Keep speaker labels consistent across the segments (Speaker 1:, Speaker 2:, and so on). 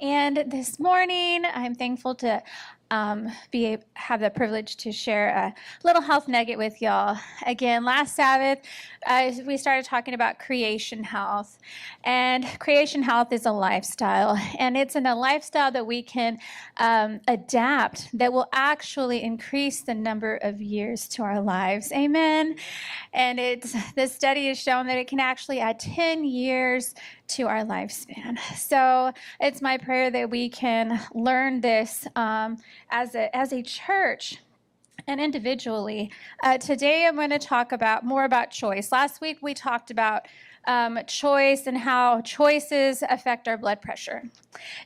Speaker 1: And this morning, I'm thankful to have the privilege to share a little health nugget with y'all. Again, last Sabbath, we started talking about creation health. And creation health is a lifestyle. And it's in a lifestyle that we can adapt that will actually increase the number of years to our lives. Amen. And the study has shown that it can actually add 10 years to our lifespan. So it's my prayer that we can learn this as a church and individually. Today I'm going to talk more about choice. Last week we talked about choice and how choices affect our blood pressure.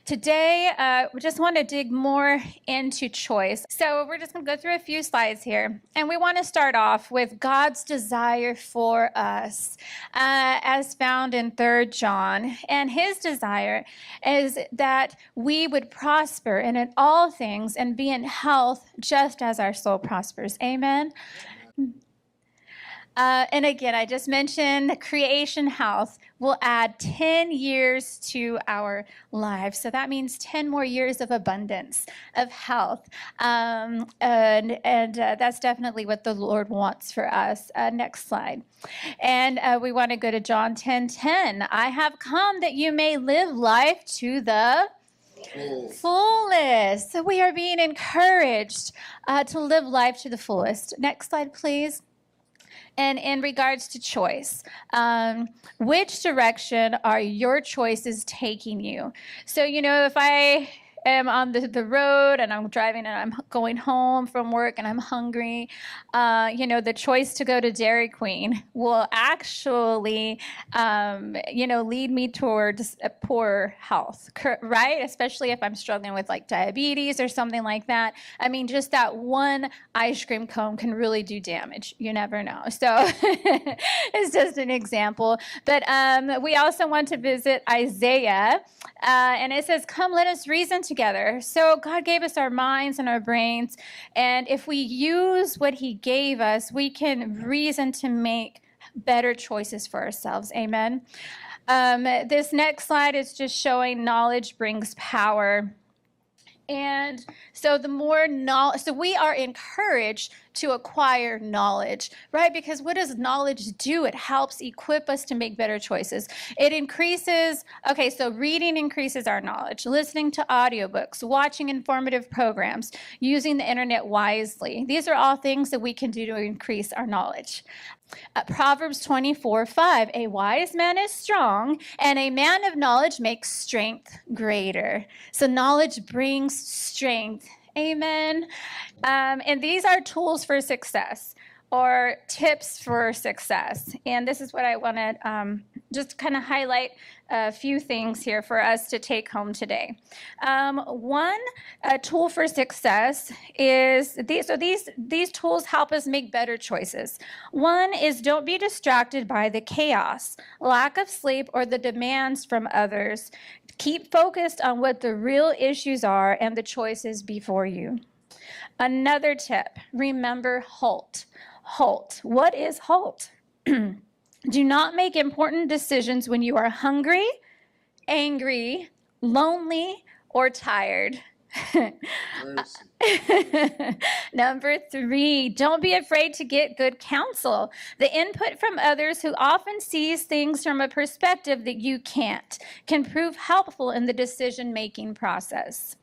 Speaker 1: Today, we just want to dig more into choice. So we're just going to go through a few slides here. And we want to start off with God's desire for us, as found in 3 John. And his desire is that we would prosper and in all things and be in health just as our soul prospers. Amen. And again, I just mentioned creation health will add 10 years to our lives. So that means 10 more years of abundance, of health. And that's definitely what the Lord wants for us. Next slide. And we want to go to John 10:10. I have come that you may live life to the fullest. So we are being encouraged to live life to the fullest. Next slide, please. And in regards to choice, which direction are your choices taking you? So, if I am on the road and I'm driving and I'm going home from work and I'm hungry, the choice to go to Dairy Queen will actually, lead me towards a poor health, right? Especially if I'm struggling with like diabetes or something like that. I mean, just that one ice cream cone can really do damage. You never know. So it's just an example. But we also want to visit Isaiah, and it says, "Come, let us reason together." So God gave us our minds and our brains, and if we use what he gave us, we can reason to make better choices for ourselves. Amen. This next slide is just showing knowledge brings power. And so the more knowledge, so we are encouraged to acquire knowledge, right? Because what does knowledge do? It helps equip us to make better choices. It increases, so reading increases our knowledge, listening to audiobooks, watching informative programs, using the internet wisely. These are all things that we can do to increase our knowledge. Proverbs 24:5, a wise man is strong, and a man of knowledge makes strength greater. So knowledge brings strength. Amen. And these are tools for success or tips for success. And this is what I want to just kind of highlight a few things here for us to take home today. One tool for success is these tools help us make better choices. One is don't be distracted by the chaos, lack of sleep, or the demands from others. Keep focused on what the real issues are and the choices before you. Another tip, remember HALT. HALT. What is HALT? Do not make important decisions when you are hungry, angry, lonely, or tired. Number 3, don't be afraid to get good counsel. The input from others who often sees things from a perspective that you can't can prove helpful in the decision-making process.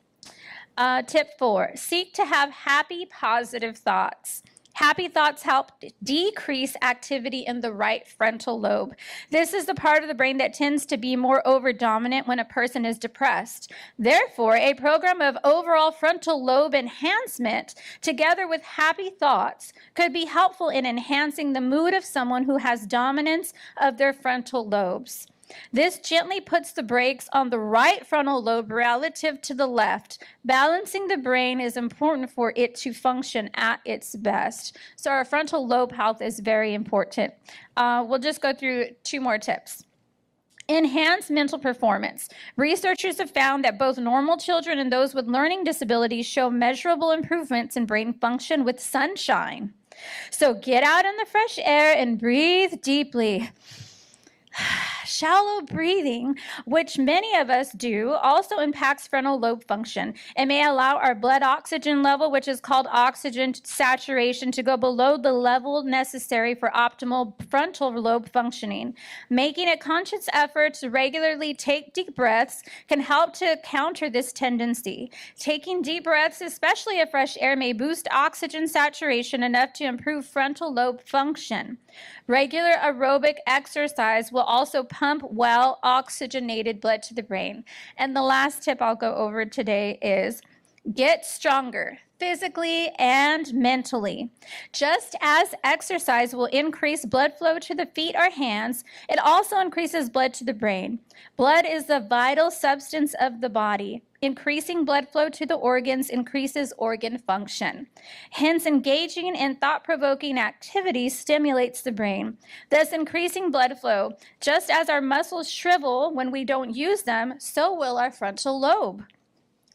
Speaker 1: Tip 4, seek to have happy, positive thoughts. Happy thoughts help decrease activity in the right frontal lobe. This is the part of the brain that tends to be more over-dominant when a person is depressed. Therefore, a program of overall frontal lobe enhancement, together with happy thoughts, could be helpful in enhancing the mood of someone who has dominance of their frontal lobes. This gently puts the brakes on the right frontal lobe relative to the left. Balancing the brain is important for it to function at its best. So our frontal lobe health is very important. We'll just go through 2 more tips. Enhance mental performance. Researchers have found that both normal children and those with learning disabilities show measurable improvements in brain function with sunshine. So get out in the fresh air and breathe deeply. Shallow breathing, which many of us do, also impacts frontal lobe function. It may allow our blood oxygen level, which is called oxygen saturation, to go below the level necessary for optimal frontal lobe functioning. Making a conscious effort to regularly take deep breaths can help to counter this tendency. Taking deep breaths, especially of fresh air, may boost oxygen saturation enough to improve frontal lobe function. Regular aerobic exercise will also pump well oxygenated blood to the brain. And the last tip I'll go over today is get stronger physically and mentally. Just as exercise will increase blood flow to the feet or hands, it also increases blood to the brain. Blood is the vital substance of the body. Increasing blood flow to the organs increases organ function. Hence, engaging in thought-provoking activities stimulates the brain, thus increasing blood flow. Just as our muscles shrivel when we don't use them, so will our frontal lobe.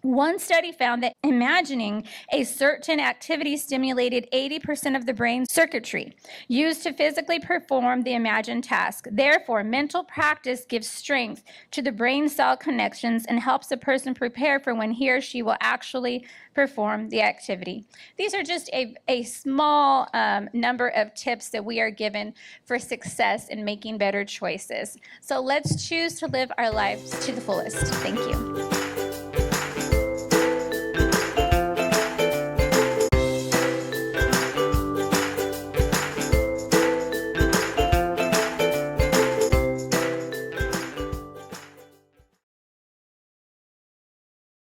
Speaker 1: One study found that imagining a certain activity stimulated 80% of the brain circuitry used to physically perform the imagined task. Therefore, mental practice gives strength to the brain cell connections and helps a person prepare for when he or she will actually perform the activity. These are just a small number of tips that we are given for success in making better choices. So let's choose to live our lives to the fullest. Thank you.